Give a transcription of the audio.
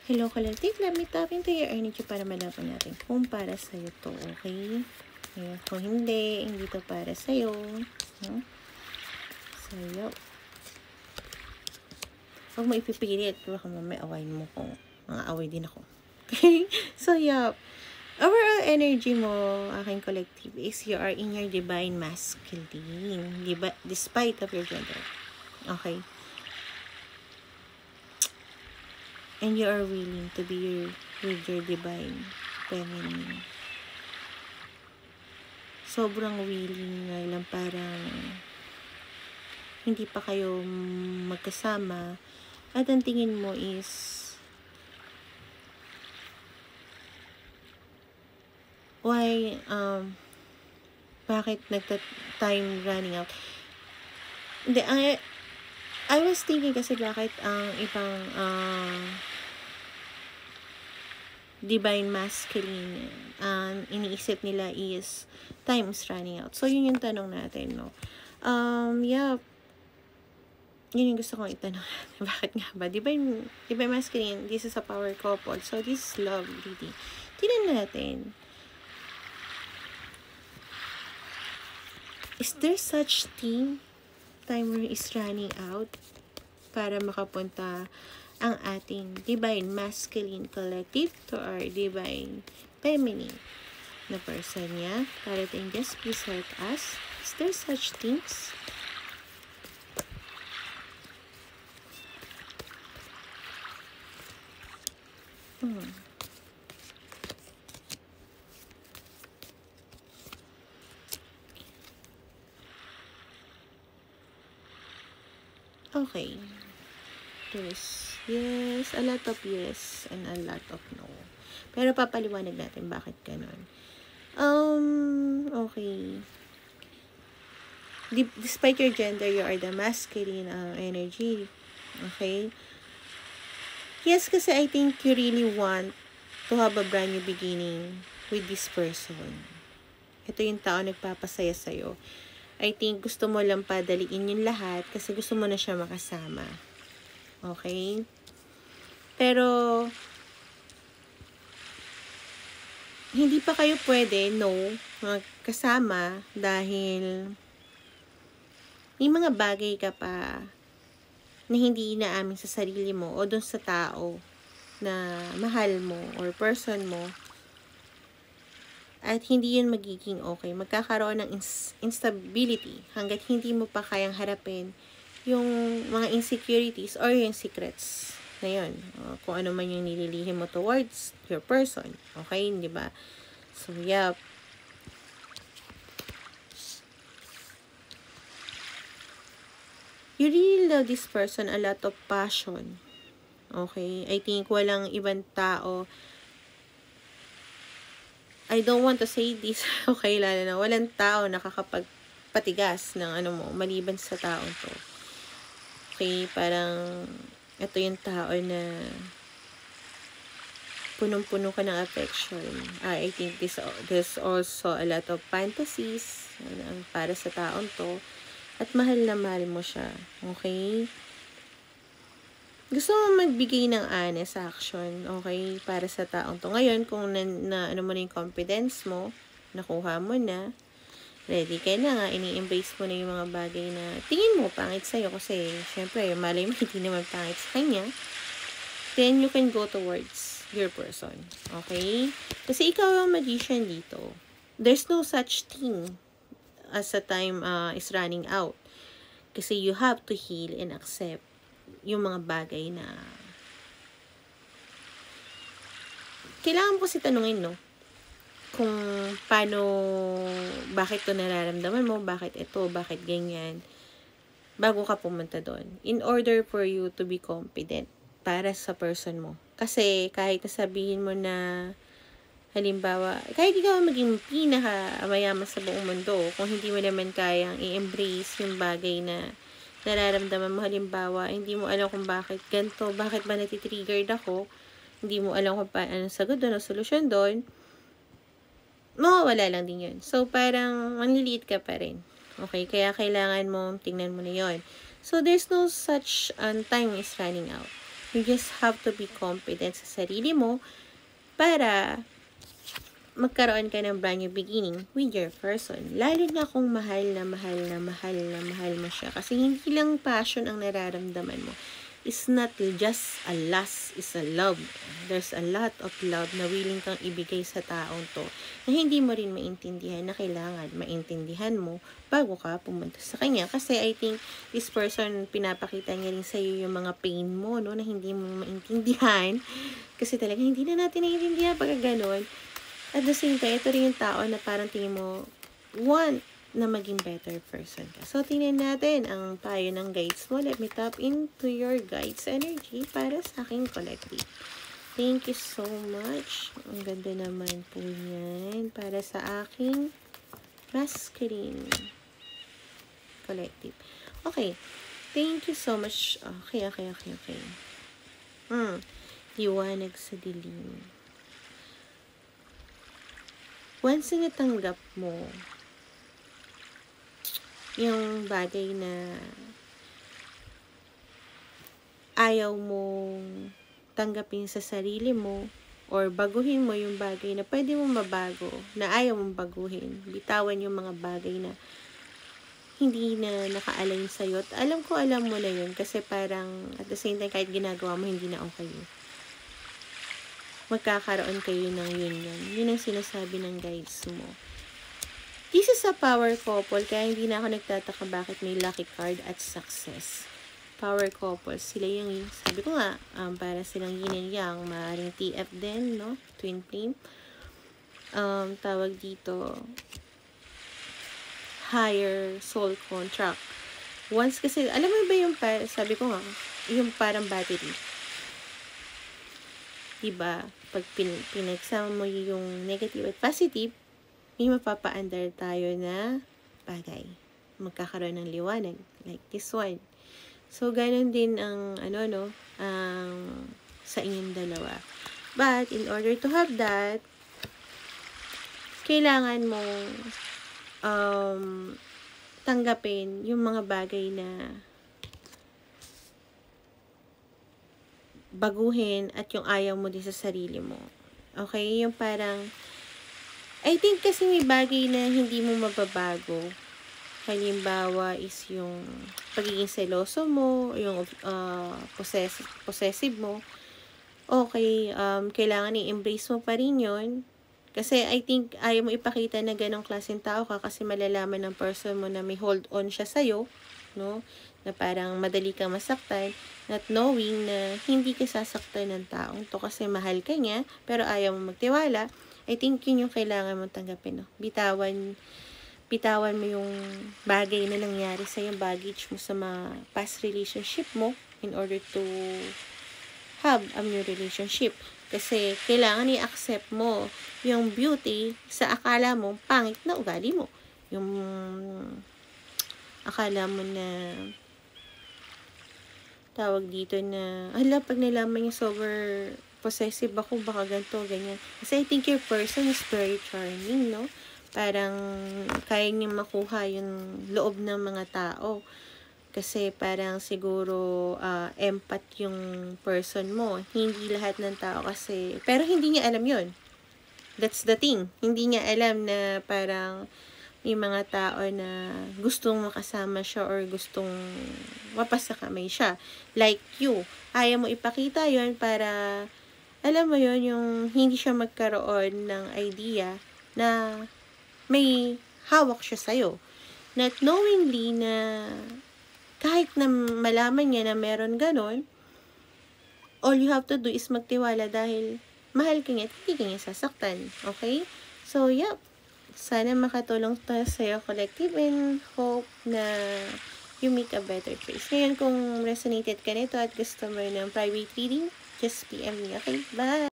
Hello, collective. Let me tap into your energy para malaman natin kung para sa'yo to, okay? Ayan. Kung hindi, hindi to para sa'yo. No? Sa'yo. Huwag mo ipipilit. Baka mamaya awayin mo kung mga away din ako. Okay? So, yeah. Overall energy mo, aking collective, is you are in your divine masculine. Despite of your gender. Okay? And you are willing to be with your divine feminine. Sobrang willing nga lang, parang hindi pa kayo magkasama. At ang tingin mo is why, bakit time running out? Hindi, I was thinking kasi bakit ang ibang divine masculine iniisip nila is time is running out. So, yun yung tanong natin, no? Yeah. Yun yung gusto kong itanong natin. Bakit nga ba? Divine masculine, this is a power couple. So, this is love, really. Tingnan natin. Is there such thing? Time is running out para makapunta ang ating divine masculine collective to our divine feminine na person niya. Para tayong just please help us. Is there such things? Okay. There's yes, a lot of yes, and a lot of no. Pero papaliwanag natin bakit ganun. Okay. Despite your gender, you are the masculine energy. Okay? Yes, kasi I think you really want to have a brand new beginning with this person. Ito yung tao nagpapasaya sa'yo. I think gusto mo lang padaliin yung lahat kasi gusto mo na siya makasama. Okay? Pero, hindi pa kayo pwede, no, magkasama dahil may mga bagay ka pa na hindi inaamin sa sarili mo o dun sa tao na mahal mo or person mo. At hindi yun magiging okay. Magkakaroon ng instability hanggat hindi mo pa kayang harapin yung mga insecurities or yung secrets na yun. Kung ano man yung nililihim mo towards your person. Okay? Di ba? So, yeah. You really love this person, a lot of passion. Okay? I think walang ibang tao. I don't want to say this, okay, lalo na walang tao nakakapagpatigas ng ano mo, maliban sa taong to. Okay, parang ito yung tao na punong-puno ka ng affection. I think there's also a lot of fantasies para sa taong to. At mahal na mahal mo siya. Okay? Gusto mo magbigay ng honest action, okay, para sa taong to. Ngayon, kung ano mo na yung confidence mo, nakuha mo na, ready ka na nga, ini-embrace mo na yung mga bagay na tingin mo pangit sa'yo kasi, syempre, malay mo, hindi naman pangit sa kanya, then you can go towards your person, okay? Kasi ikaw ang magician dito. There's no such thing as a time is running out. Kasi you have to heal and accept yung mga bagay na kailangan mo kasi tanungin, no? Kung paano, bakit to nararamdaman mo, bakit ito, bakit ganyan, bago ka pumunta doon. In order for you to be confident para sa person mo. Kasi kahit nasabihin mo na, halimbawa, kahit ikaw maging pinaka-mayaman sa buong mundo, kung hindi mo naman kayang i-embrace yung bagay na nararamdaman mo, halimbawa, hindi mo alam kung bakit ganito, bakit ba natitriggered ako, hindi mo alam kung paano sagot doon o solusyon doon, mawawala lang din yun. So, parang manliliit ka pa rin. Okay? Kaya kailangan mo, tingnan mo na yun. So, there's no such time is running out. You just have to be confident sa sarili mo para magkaroon ka ng brand new beginning with your person. Lalo na kung mahal na mahal na mahal na mahal mo siya. Kasi hindi lang passion ang nararamdaman mo. It's not just a lust, it's a love. There's a lot of love na willing kang ibigay sa taong to na hindi mo rin maintindihan na kailangan maintindihan mo bago ka pumunta sa kanya. Kasi I think this person, pinapakita niya rin sa'yo yung mga pain mo, no, na hindi mo maintindihan. Kasi talaga hindi na natin naiintindihan pag gano'n. At the same time, ito rin yung tao na parang tingin mo want na maging better person ka. So, tingnan natin ang payo ng guides mo. Let me tap into your guides energy para sa aking collective. Thank you so much. Ang ganda naman po yan para sa aking masculine collective. Okay. Thank you so much. Okay. Liwanag sa dilim. Once na natanggap mo yung bagay na ayaw mong tanggapin sa sarili mo or baguhin mo yung bagay na pwede mong mabago, na ayaw mong baguhin. Bitawan yung mga bagay na hindi na naka-align sa'yo. At alam mo na yun kasi parang at the same time kahit ginagawa mo hindi na okay. Magkakaroon kayo ng union. Yun ang sinasabi ng guides mo. This is a power couple, kaya hindi na ako nagtataka bakit may lucky card at success. Power couple, sila yung, sabi ko nga, para silang yin and yang, maaaring TF din, no? Twin flame. Tawag dito, higher soul contract. Once kasi, alam mo ba yung, sabi ko nga, yung parang battery. Diba? Pag pinagsama mo yung negative at positive, may mapapa-under tayo na bagay. Magkakaroon ng liwanag. Like this one. So, ganun din ang, sa inyong dalawa. But, in order to have that, kailangan mong tanggapin yung mga bagay na baguhin at yung ayaw mo din sa sarili mo. Okay? Yung parang, I think kasi may bagay na hindi mo mababago. Halimbawa is yung pagiging seloso mo, yung possessive mo. Okay, kailangan i-embrace mo pa rin yun. Kasi I think ayaw mo ipakita na ganong klaseng tao ka kasi malalaman ng person mo na may hold on siya sa'yo, no? Na parang madali kang masaktan, not knowing na hindi ka sasaktan ng taong to kasi mahal ka niya, pero ayaw mo magtiwala. I think yun yung kailangan mong tanggapin, no? Bitawan mo yung bagay na nangyari sa yung baggage mo sa mga past relationship mo in order to have a new relationship. Kasi kailangan i-accept mo yung beauty sa akala mo pangit na ugali mo. Yung akala mo na tawag dito na, pag nalaman niya sober possessive ako, baka ganito, ganyan. Kasi I think your person is very charming, no? Parang kaya niya makuha yung loob ng mga tao. Kasi parang siguro empath yung person mo. Hindi lahat ng tao kasi, pero hindi niya alam yun. That's the thing. Hindi niya alam na parang may mga tao na gustong makasama siya or gustong mapasakamay siya. Like you. Ayaw mo ipakita yun para alam mo yun, yung hindi siya magkaroon ng idea na may hawak siya sa'yo. Not knowingly na kahit na malaman niya na meron ganon, all you have to do is magtiwala dahil mahal ka niya at hindi ka niya sasaktan. Okay? So, yeah. Sana makatulong tayo sa'yo, collective, and hope na you make a better choice. Ngayon, kung resonated ka nito at gusto mo ng private reading, just PM me. Okay? Bye!